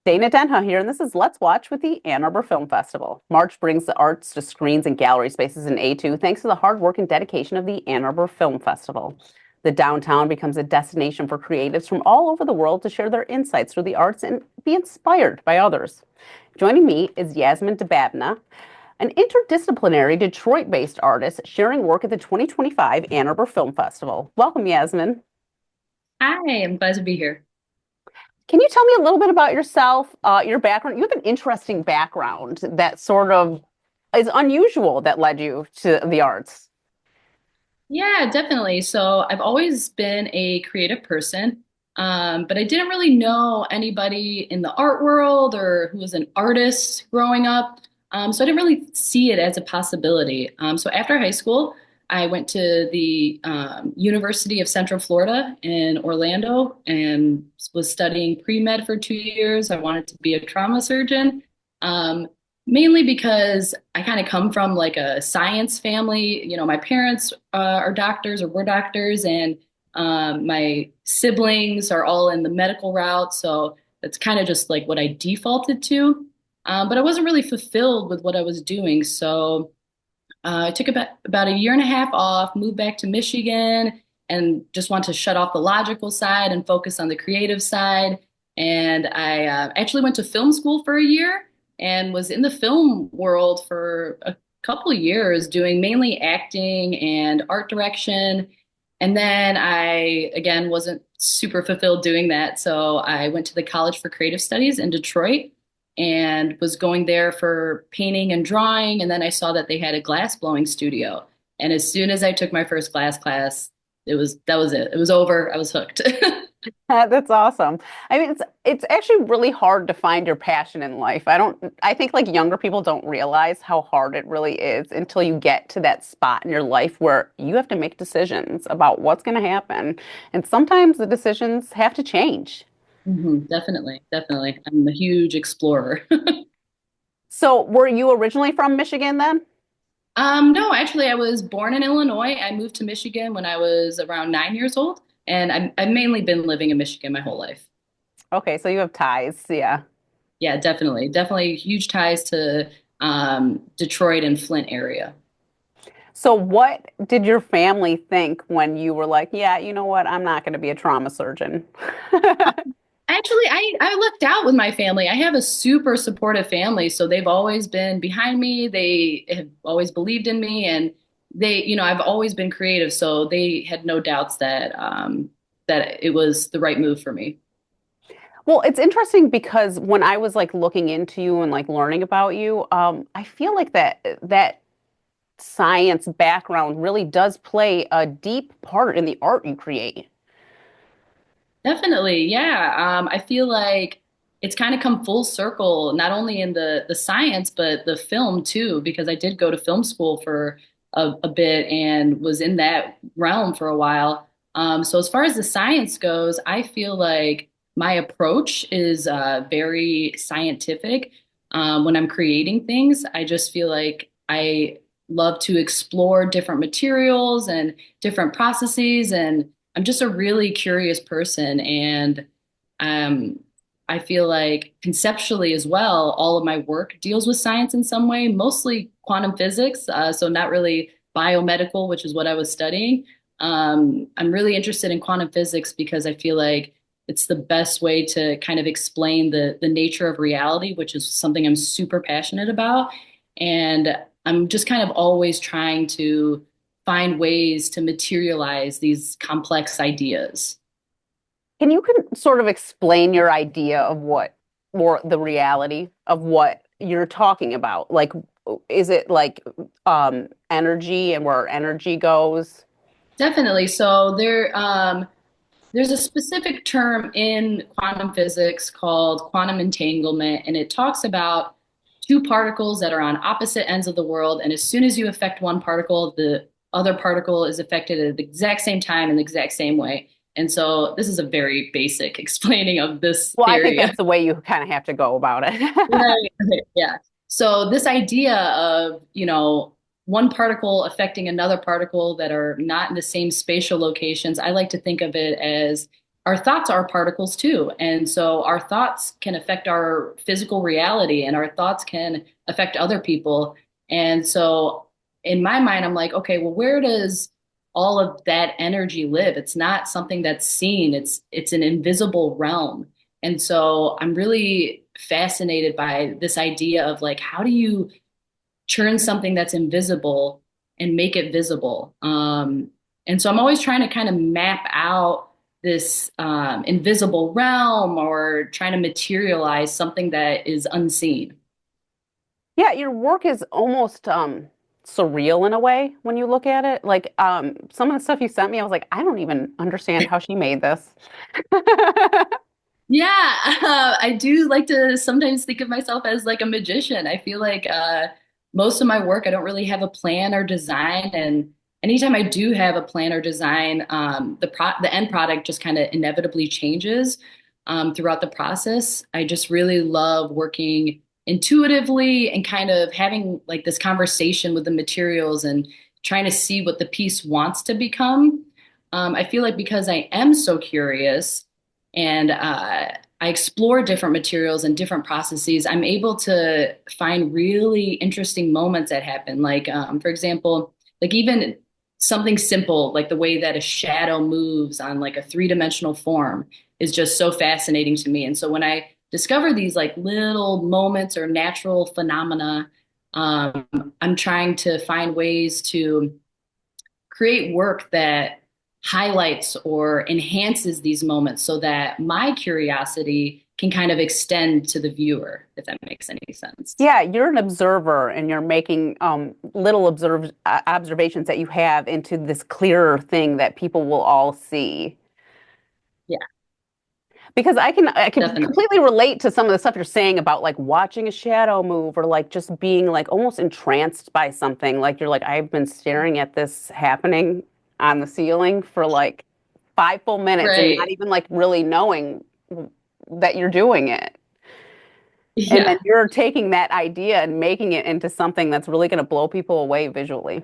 Dana Denha here, and this is Let's Watch with the Ann Arbor Film Festival. March brings the arts to screens and gallery spaces in A2 thanks to the hard work and dedication of the Ann Arbor Film Festival. The downtown becomes a destination for creatives from all over the world to share their insights through the arts and be inspired by others. Joining me is Yazmin Dababneh, an interdisciplinary Detroit-based artist sharing work at the 2025 Ann Arbor Film Festival. Welcome, Yazmin. Hi, I'm glad to be here. Can you tell me a little bit about yourself, your background? You have an interesting background that sort of is unusual that led you to the arts. Yeah, definitely. So I've always been a creative person, but I didn't really know anybody in the art world or who was an artist growing up. So I didn't really see it as a possibility. So after high school, I went to the University of Central Florida in Orlando and was studying pre-med for 2 years. I wanted to be a trauma surgeon. Um, Mainly because I kind of come from like a science family. You know, my parents are doctors or were doctors, and my siblings are all in the medical route. So that's kind of just like what I defaulted to. But I wasn't really fulfilled with what I was doing. So I took about a year and a half off, moved back to Michigan, and just want to shut off the logical side and focus on the creative side. And I actually went to film school for a year and was in the film world for a couple of years, doing mainly acting and art direction. And then I, again, wasn't super fulfilled doing that. So I went to the College for Creative Studies in Detroit and was going there for painting and drawing. And then I saw that they had a glass blowing studio. And as soon as I took my first glass class, that was it. It was over. I was hooked. That's awesome. I mean, it's actually really hard to find your passion in life. I think like younger people don't realize how hard it really is until you get to that spot in your life where you have to make decisions about what's going to happen. And sometimes the decisions have to change. Definitely, definitely. I'm a huge explorer. So, were you originally from Michigan then? No, actually, I was born in Illinois. I moved to Michigan when I was around 9 years old, and I've mainly been living in Michigan my whole life. Okay, so you have ties. Yeah. Yeah, definitely, definitely huge ties to Detroit and Flint area. So, what did your family think when you were like, yeah, you know what? I'm not going to be a trauma surgeon. Actually, I lucked out with my family. I have a super supportive family, so they've always been behind me. They have always believed in me, and I've always been creative, so they had no doubts that that it was the right move for me. Well, it's interesting because when I was like looking into you and like learning about you, I feel like that science background really does play a deep part in the art you create. Definitely, yeah. I feel like it's kind of come full circle, not only in the science, but the film too, because I did go to film school for a bit and was in that realm for a while. So as far as the science goes, I feel like my approach is very scientific. When I'm creating things, I just feel like I love to explore different materials and different processes, and I'm just a really curious person, and um, I feel like conceptually as well, all of my work deals with science in some way, mostly quantum physics, so not really biomedical, which is what I was studying. I'm really interested in quantum physics because I feel like it's the best way to kind of explain the nature of reality, which is something I'm super passionate about. And I'm just kind of always trying to find ways to materialize these complex ideas. Can sort of explain your idea of what or the reality of what you're talking about? Like, is it like energy and where energy goes? Definitely. So there's a specific term in quantum physics called quantum entanglement, and it talks about two particles that are on opposite ends of the world. And as soon as you affect one particle, the other particle is affected at the exact same time in the exact same way. And so this is a very basic explaining of this Well, I think theory. that's the way you kind of have to go about it. Right. Okay. Yeah. So this idea of, one particle affecting another particle that are not in the same spatial locations, I like to think of it as our thoughts are particles too. And so our thoughts can affect our physical reality and our thoughts can affect other people. And so in my mind, I'm like, okay, well, where does all of that energy live? It's not something that's seen. It's an invisible realm. And so I'm really fascinated by this idea of like, how do you turn something that's invisible and make it visible? And so I'm always trying to kind of map out this invisible realm or trying to materialize something that is unseen. Yeah, your work is almost surreal in a way when you look at it. Like some of the stuff you sent me, I was like, I don't even understand how she made this. Yeah, I do like to sometimes think of myself as like a magician. I feel like most of my work, I don't really have a plan or design, and anytime I do have a plan or design, the end product just kind of inevitably changes throughout the process. I just really love working intuitively and kind of having like this conversation with the materials and trying to see what the piece wants to become. I feel like because I am so curious and I explore different materials and different processes, I'm able to find really interesting moments that happen. Like, for example, like even something simple, like the way that a shadow moves on like a three-dimensional form is just so fascinating to me. And so when I discover these like little moments or natural phenomena, I'm trying to find ways to create work that highlights or enhances these moments so that my curiosity can kind of extend to the viewer, if that makes any sense. Yeah, you're an observer and you're making little observations that you have into this clearer thing that people will all see. Yeah, Because I can definitely. completely relate to some of the stuff you're saying about like watching a shadow move or like just being like almost entranced by something. Like you're like, I've been staring at this happening on the ceiling for like 5 full minutes and not Right. even like really knowing that you're doing it. And then Yeah. you're taking that idea and making it into something that's really going to blow people away visually.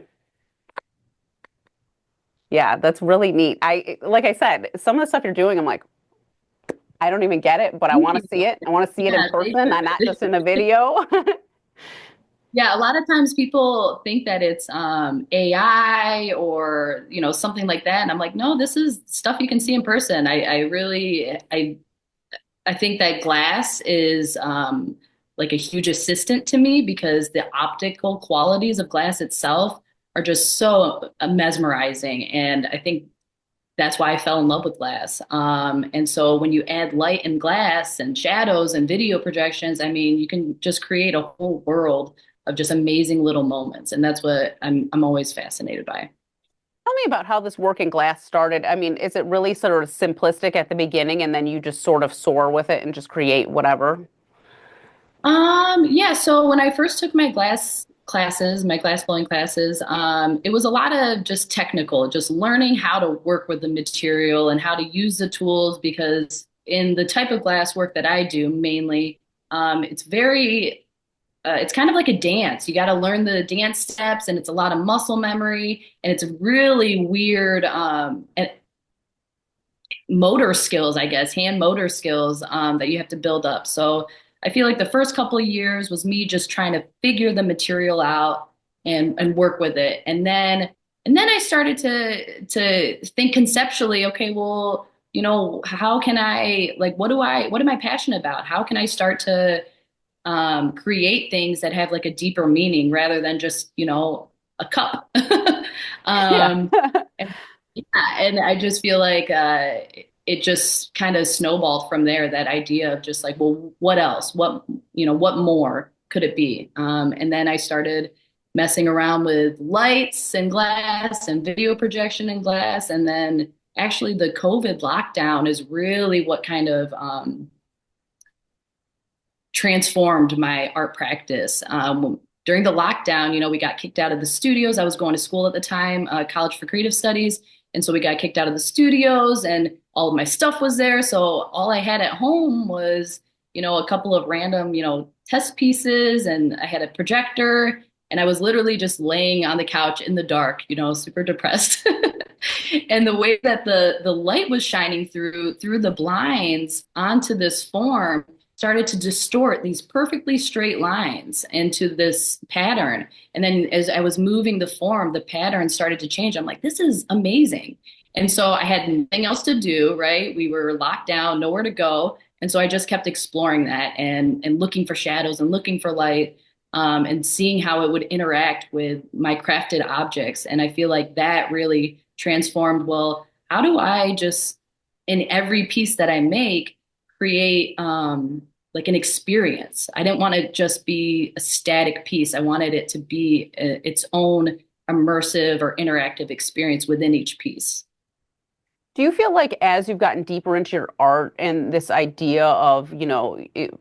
Yeah, that's really neat. Like I said, some of the stuff you're doing, I'm like, I don't even get it, but I Thank want you. to see it. I want to see it in Yeah, thank person, you. not just in a video. Yeah, a lot of times people think that it's AI or something like that, and I'm like, no, this is stuff you can see in person. I think that glass is like a huge assistant to me because the optical qualities of glass itself are just so mesmerizing. And I think that's why I fell in love with glass. And so when you add light and glass and shadows and video projections, I mean, you can just create a whole world of just amazing little moments. And that's what I'm always fascinated by. Tell me about how this working glass started. I mean, is it really sort of simplistic at the beginning and then you just sort of soar with it and just create whatever? Yeah, so when I first took my glass classes, my glass blowing classes, it was a lot of just technical, just learning how to work with the material and how to use the tools because in the type of glass work that I do mainly, it's kind of like a dance. You got to learn the dance steps and it's a lot of muscle memory and it's really weird, and motor skills, I guess, hand motor skills that you have to build up. So I feel like the first couple of years was me just trying to figure the material out and work with it. And then I started to think conceptually, okay, well, how can I like what am I passionate about? How can I start to create things that have like a deeper meaning rather than just, a cup. Yeah. um, and, yeah, and I just feel like it just kind of snowballed from there, that idea of just like, well, what else? What more could it be? And then I started messing around with lights and glass and video projection and glass. And then actually the COVID lockdown is really what kind of transformed my art practice. During the lockdown, we got kicked out of the studios. I was going to school at the time, College for Creative Studies. And so we got kicked out of the studios and all of my stuff was there. So all I had at home was, a couple of random, test pieces and I had a projector And I was literally just laying on the couch in the dark, super depressed. And the way that the light was shining through the blinds onto this form started to distort these perfectly straight lines into this pattern. And then as I was moving the form, the pattern started to change. I'm like, this is amazing. And so I had nothing else to do, right? We were locked down, nowhere to go. And so I just kept exploring that and looking for shadows and looking for light, and seeing how it would interact with my crafted objects. And I feel like that really transformed, well, how do I just, in every piece that I make, create like an experience? I didn't want to just be a static piece. I wanted it to be its own immersive or interactive experience within each piece. Do you feel like as you've gotten deeper into your art and this idea of,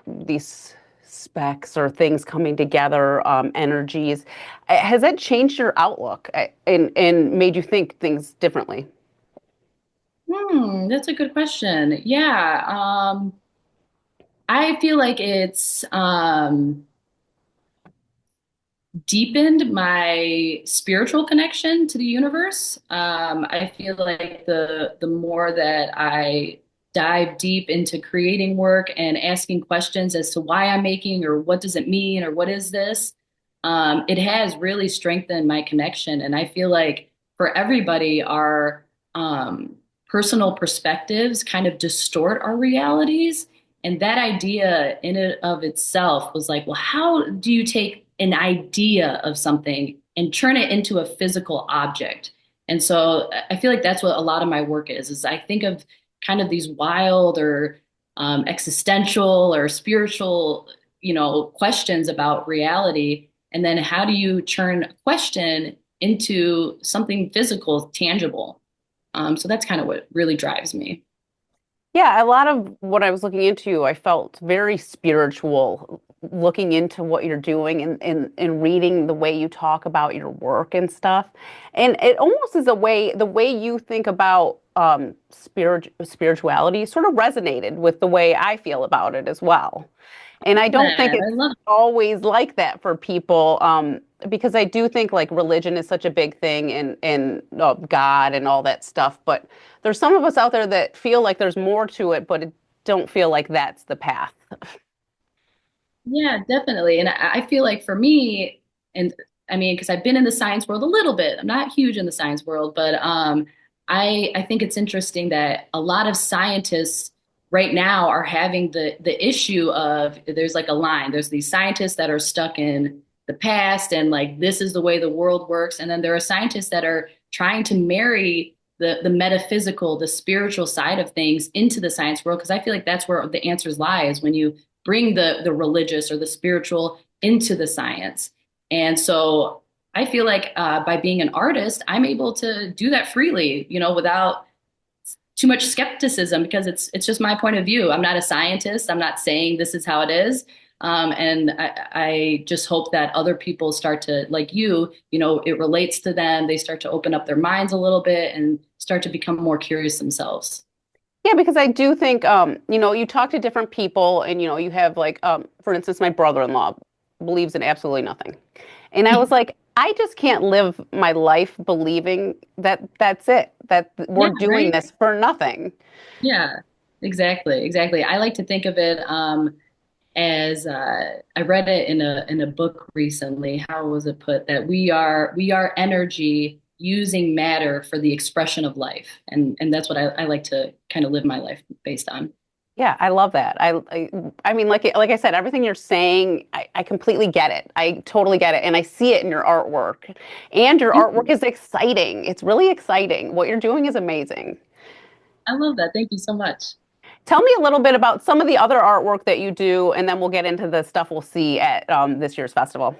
these specs or things coming together, energies, has that changed your outlook and made you think things differently? That's a good question. Yeah, I feel like it's deepened my spiritual connection to the universe. I feel like the more that I dive deep into creating work and asking questions as to why I'm making, or what does it mean, or what is this, it has really strengthened my connection. And I feel like for everybody, our personal perspectives kind of distort our realities. And that idea in and of itself was like, well, how do you take an idea of something and turn it into a physical object? And so I feel like that's what a lot of my work is I think of kind of these wild or existential or spiritual, questions about reality. And then how do you turn a question into something physical, tangible? So that's kind of what really drives me. Yeah, a lot of what I was looking into, I felt very spiritual looking into what you're doing and reading the way you talk about your work and stuff. And it almost is the way you think about spirituality sort of resonated with the way I feel about it as well. And I don't think That I it's love. always like that for people, because I do think like religion is such a big thing and God and all that stuff. But there's some of us out there that feel like there's more to it, but it don't feel like that's the path. Yeah, definitely. And I feel like for me, and I mean, because I've been in the science world a little bit. I'm not huge in the science world, but I think it's interesting that a lot of scientists right now are having the issue of, there's like a line. There's these scientists that are stuck in the past and like this is the way the world works, and then there are scientists that are trying to marry the metaphysical, the spiritual side of things into the science world, because I feel like that's where the answers lie, is when you bring the religious or the spiritual into the science. And so I feel like by being an artist, I'm able to do that freely, without too much skepticism, because it's just my point of view. I'm not a scientist. I'm not saying this is how it is. And I just hope that other people start to, like it relates to them. They start to open up their minds a little bit and start to become more curious themselves. Yeah, because I do think, you talk to different people and, you have like, for instance, my brother-in-law believes in absolutely nothing. And I was like, I just can't live my life believing that that's it, that Yeah, we're doing right. this for nothing. Yeah, exactly, exactly. I like to think of it as I read it in a book recently. How was it put? That we are energy using matter for the expression of life, and that's what I like to kind of live my life based on. Yeah, I love that. I mean, like I said, everything you're saying, I completely get it. I totally get it, and I see it in your artwork. And your Thank artwork you. is exciting. It's really exciting. What you're doing is amazing. I love that. Thank you so much. Tell me a little bit about some of the other artwork that you do, and then we'll get into the stuff we'll see at this year's festival.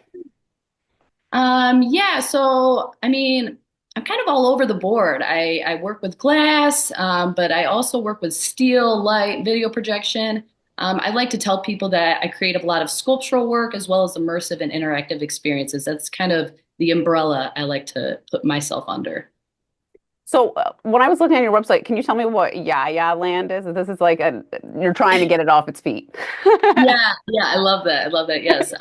Yeah, so I mean, I'm kind of all over the board. I work with glass, but I also work with steel, light, video projection. I like to tell people that I create a lot of sculptural work as well as immersive and interactive experiences. That's kind of the umbrella I like to put myself under. So when I was looking at your website, can you tell me what Yaya Land is? This is like you're trying to get it off its feet. Yeah, yeah, I love that. I love that. Yes.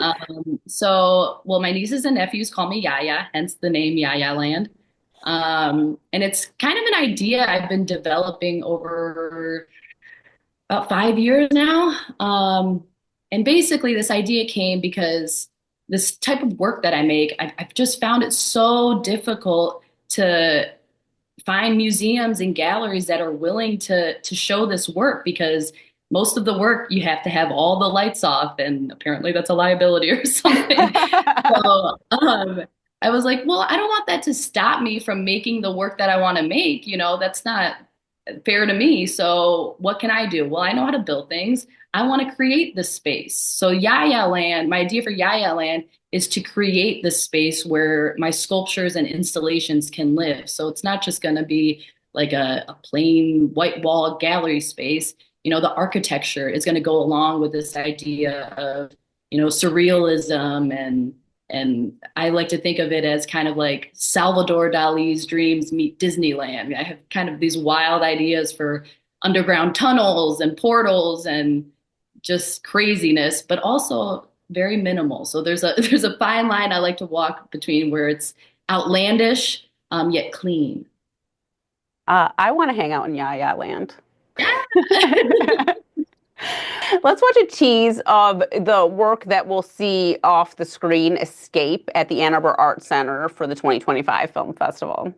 Well, my nieces and nephews call me Yaya, hence the name Yaya Land. And it's kind of an idea I've been developing over about 5 years now. And basically, this idea came because this type of work that I make, I've just found it so difficult to find museums and galleries that are willing to show this work because most of the work you have to have all the lights off, and apparently that's a liability or something. So I was like, well, I don't want that to stop me from making the work that I want to make. That's not fair to me. So what can I do? Well, I know how to build things. I want to create the space. So Yaya Land, my idea for Yaya Land is to create the space where my sculptures and installations can live. So it's not just going to be like a plain white wall gallery space. The architecture is going to go along with this idea of, surrealism and I like to think of it as kind of like Salvador Dali's dreams meet Disneyland. I have kind of these wild ideas for underground tunnels and portals and just craziness, but also very minimal. So there's a there's a fine line I like to walk between where it's outlandish yet clean. I want to hang out in Yaya Land. Yeah. Let's watch a tease of the work that we'll see off the screen, Escape, at the Ann Arbor Art Center for the 2025 Film Festival.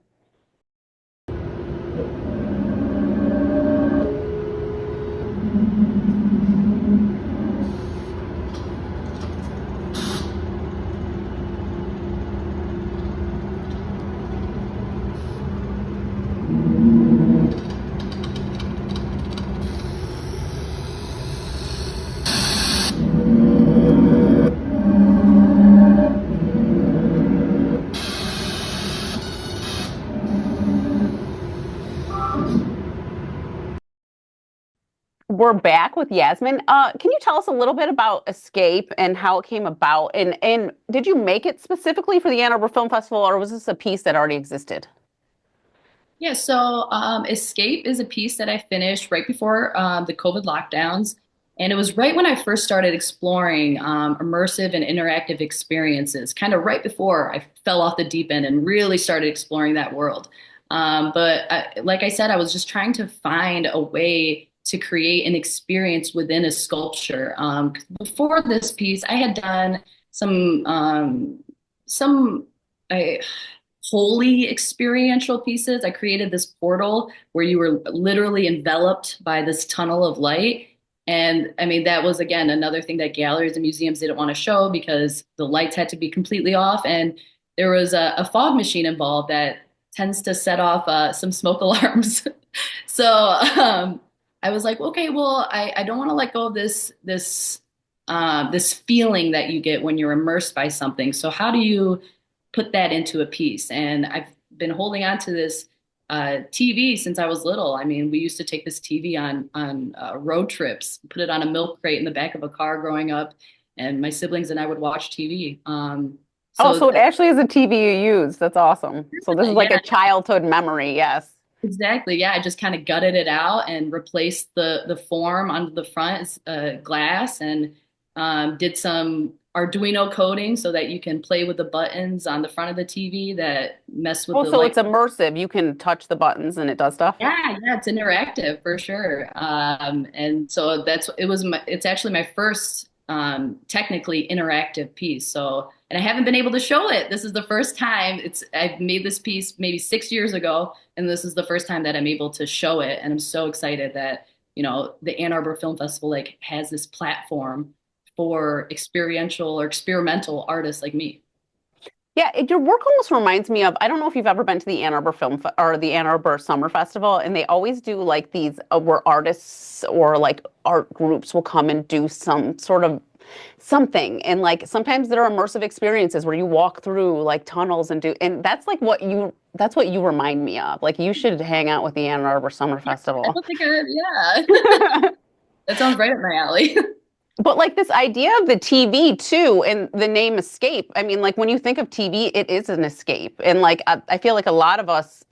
We're back with Yasmin. Can you tell us a little bit about Escape and how it came about? And did you make it specifically for the Ann Arbor Film Festival, or was this a piece that already existed? Yeah, so Escape is a piece that I finished right before the COVID lockdowns. And it was right when I first started exploring immersive and interactive experiences, kind of right before I fell off the deep end and really started exploring that world. Like I said, I was just trying to find a way to create an experience within a sculpture. Before this piece, I had done some I, wholly experiential pieces. I created this portal where you were literally enveloped by this tunnel of light. And I mean, that was again another thing that galleries and museums didn't want to show because the lights had to be completely off. And there was a fog machine involved that tends to set off some smoke alarms. So I was like, okay, well, I don't want to let go of this feeling that you get when you're immersed by something. So how do you put that into a piece? And I've been holding on to this TV since I was little. I mean, we used to take this TV on road trips, put it on a milk crate in the back of a car growing up, and my siblings and I would watch TV. Oh, So so it actually is a TV you use. That's awesome. So this is like a yeah, childhood memory. Yes. exactly. Yeah, I just kind of gutted it out and replaced the form on the front as glass and did some Arduino coding so that you can play with the buttons on the front of the TV that mess with Oh, the so light. it's immersive. You can touch the buttons and it does stuff. Yeah, it's interactive for sure. And so it's actually my first technically interactive piece. So, and I haven't been able to show it. This is the first time I've made this piece maybe 6 years ago, and this is the first time that I'm able to show it. And I'm so excited that, the Ann Arbor Film Festival like has this platform for experiential or experimental artists like me. Yeah, your work almost reminds me of, I don't know if you've ever been to the Ann Arbor or the Ann Arbor Summer Festival, and they always do like these where artists or like art groups will come and do some sort of something. And like sometimes there are immersive experiences where you walk through like tunnels and that's like that's what you remind me of. Like you should hang out with the Ann Arbor Summer I Festival. don't think yeah. That sounds right up my alley. But like this idea of the TV too, and the name escape. I mean, like when you think of TV, it is an escape, and like I feel like a lot of us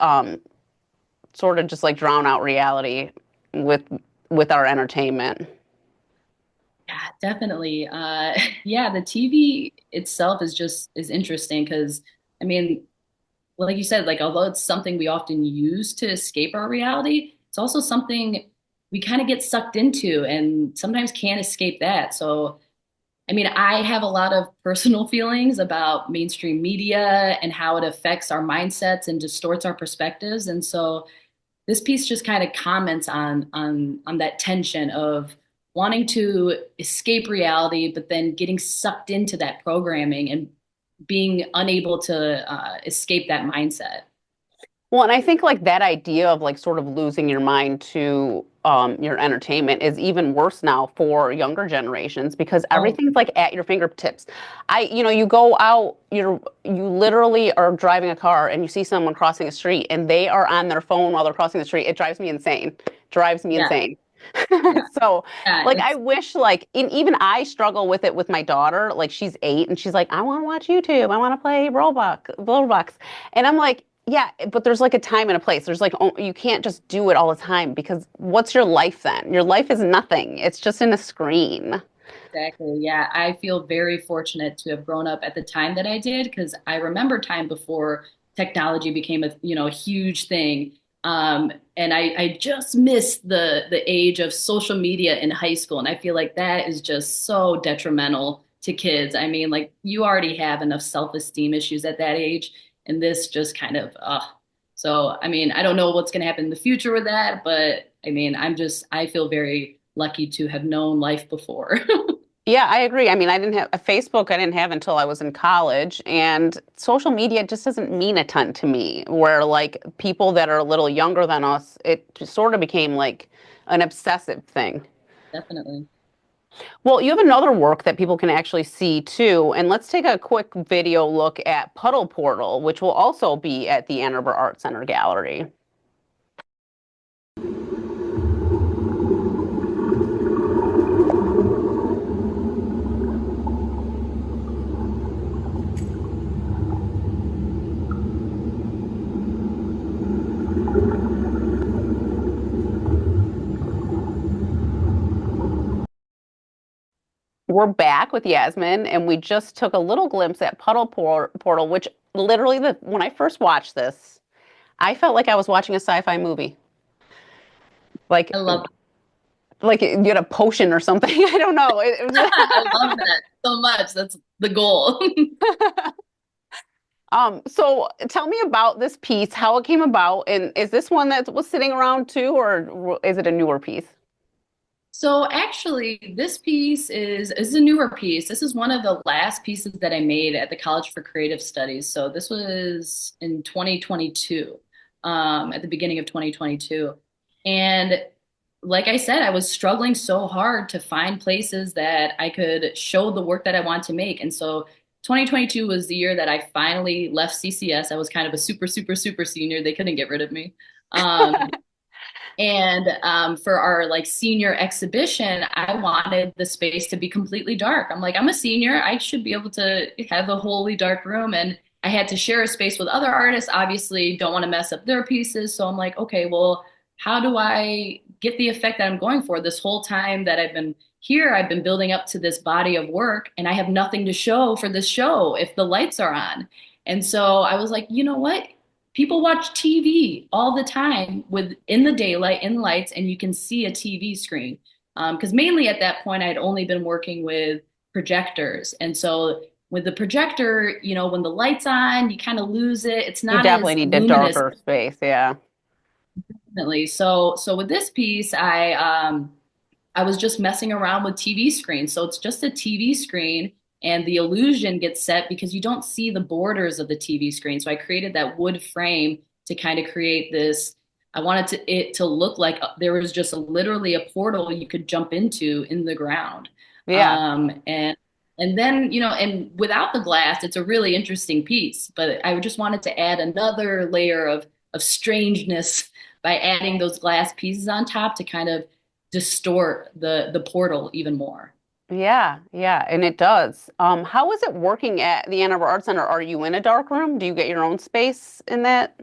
sort of just like drown out reality with with our entertainment. Yeah, definitely. Yeah, the TV itself is interesting because I mean, like you said, like although it's something we often use to escape our reality, it's also something we kind of get sucked into and sometimes can't escape that. So, I mean, I have a lot of personal feelings about mainstream media and how it affects our mindsets and distorts our perspectives. And so this piece just kind of comments on that tension of wanting to escape reality, but then getting sucked into that programming and being unable to escape that mindset. Well, and I think like that idea of like sort of losing your mind to your entertainment is even worse now for younger generations because Oh, everything's like at your fingertips. You go out, you literally are driving a car and you see someone crossing a street and they are on their phone while they're crossing the street. It drives me insane. Drives me yeah, insane. yeah, So, yeah. like, I It's wish, like, even I struggle with it with my daughter. Like, she's 8 and she's like, I want to watch YouTube. I want to play Roblox. And I'm like, yeah, but there's like a time and a place. There's like, oh, you can't just do it all the time because what's your life then? Your life is nothing. It's just in a screen. exactly. Yeah, I feel very fortunate to have grown up at the time that I did because I remember time before technology became a huge thing. And I just missed the age of social media in high school, and I feel like that is just so detrimental to kids. I mean, like you already have enough self-esteem issues at that age, and this just kind of So, I mean, I don't know what's going to happen in the future with that, but I mean, I feel very lucky to have known life before. Yeah, I agree. I mean, I didn't have a Facebook, I didn't have until I was in college, and social media just doesn't mean a ton to me. Where like people that are a little younger than us, it just sort of became like an obsessive thing. Definitely. Well, you have another work that people can actually see too, and let's take a quick video look at Puddle Portal, which will also be at the Ann Arbor Art Center Gallery. We're back with Yasmin, and we just took a little glimpse at Portal, which literally, when I first watched this, I felt like I was watching a sci-fi movie. I Like, love like you had a potion or something. I don't know. It was. I love that so much. That's the goal. So tell me about this piece, how it came about, and is this one that was sitting around too, or is it a newer piece? So actually, this piece is a newer piece. This is one of the last pieces that I made at the College for Creative Studies. So this was in 2022, at the beginning of 2022. And like I said, I was struggling so hard to find places that I could show the work that I want to make. And so 2022 was the year that I finally left CCS. I was kind of a super, super, super senior. They couldn't get rid of me. And for our like senior exhibition, I wanted the space to be completely dark. I'm like, I'm a senior. I should be able to have a wholly dark room. And I had to share a space with other artists, obviously don't want to mess up their pieces. So I'm like, okay, well, how do I get the effect that I'm going for? This whole time that I've been here, I've been building up to this body of work and I have nothing to show for this show if the lights are on. And so I was like, you know what? People watch TV all the time with in the daylight, in lights, and you can see a TV screen. Because mainly at that point, I had only been working with projectors. And so with the projector, when the light's on, you kind of lose it. It's You not definitely as need a luminous. darker space, yeah. Definitely. So with this piece, I was just messing around with TV screens. So it's just a TV screen and the illusion gets set because you don't see the borders of the TV screen. So I created that wood frame to kind of create this. I wanted it to look like there was just literally a portal you could jump into in the ground. Yeah. And then, and without the glass, it's a really interesting piece, but I just wanted to add another layer of strangeness by adding those glass pieces on top to kind of distort the portal even more. Yeah, yeah, and it does. How is it working at the Ann Arbor Art Center? Are you in a dark room? Do you get your own space in that?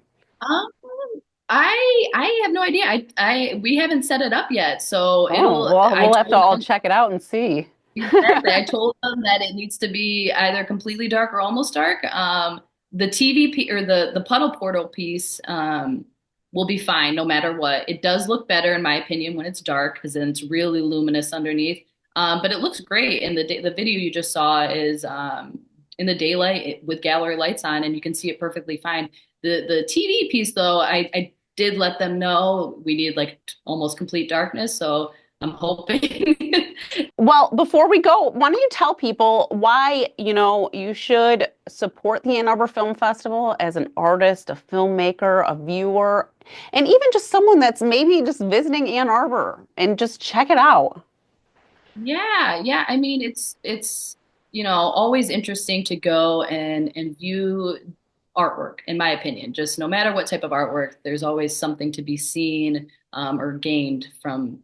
I have no idea. I we haven't set it up yet, so Oh, it'll. well, I we'll have to told all them check it out and see. exactly. I told them that it needs to be either completely dark or almost dark. The or the puddle portal piece will be fine no matter what. It does look better in my opinion when it's dark because then it's really luminous underneath. But it looks great, and the video you just saw is in the daylight with gallery lights on, and you can see it perfectly fine. The TV piece though, I did let them know we need like almost complete darkness, so I'm hoping. Well, before we go, why don't you tell people why, you should support the Ann Arbor Film Festival as an artist, a filmmaker, a viewer, and even just someone that's maybe just visiting Ann Arbor and just check it out. Yeah, yeah. I mean, it's always interesting to go and view artwork, in my opinion. Just no matter what type of artwork, there's always something to be seen or gained from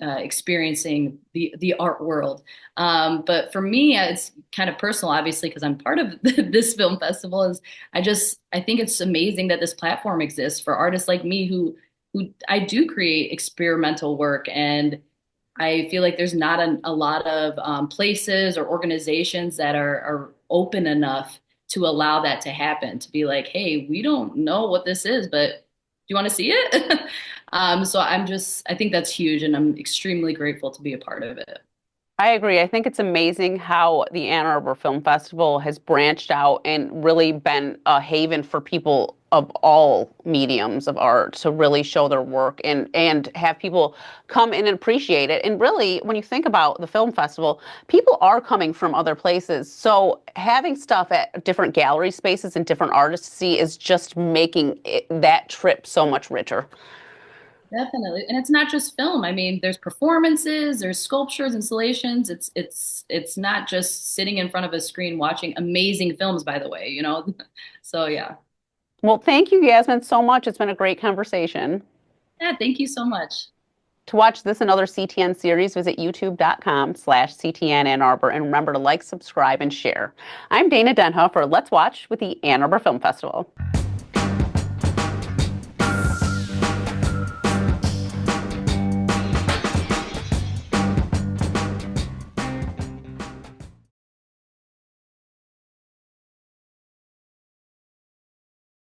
experiencing the art world. But for me, it's kind of personal, obviously, because I'm part of this film festival. I think it's amazing that this platform exists for artists like me who I do create experimental work and. I feel like there's not a lot of places or organizations that are open enough to allow that to happen, to be like, hey, we don't know what this is, but do you want to see it? So I think that's huge, and I'm extremely grateful to be a part of it. I agree. I think it's amazing how the Ann Arbor Film Festival has branched out and really been a haven for people of all mediums of art to really show their work and have people come in and appreciate it. And really, when you think about the film festival, people are coming from other places. So having stuff at different gallery spaces and different artists to see is just making that trip so much richer. Definitely. And it's not just film. I mean, there's performances, there's sculptures, installations. It's not just sitting in front of a screen watching amazing films, by the way. So yeah. Well, thank you, Yasmin, so much. It's been a great conversation. Yeah, thank you so much. To watch this and other CTN series, visit youtube.com/CTN Ann Arbor and remember to like, subscribe, and share. I'm Dana Denhoff for Let's Watch with the Ann Arbor Film Festival.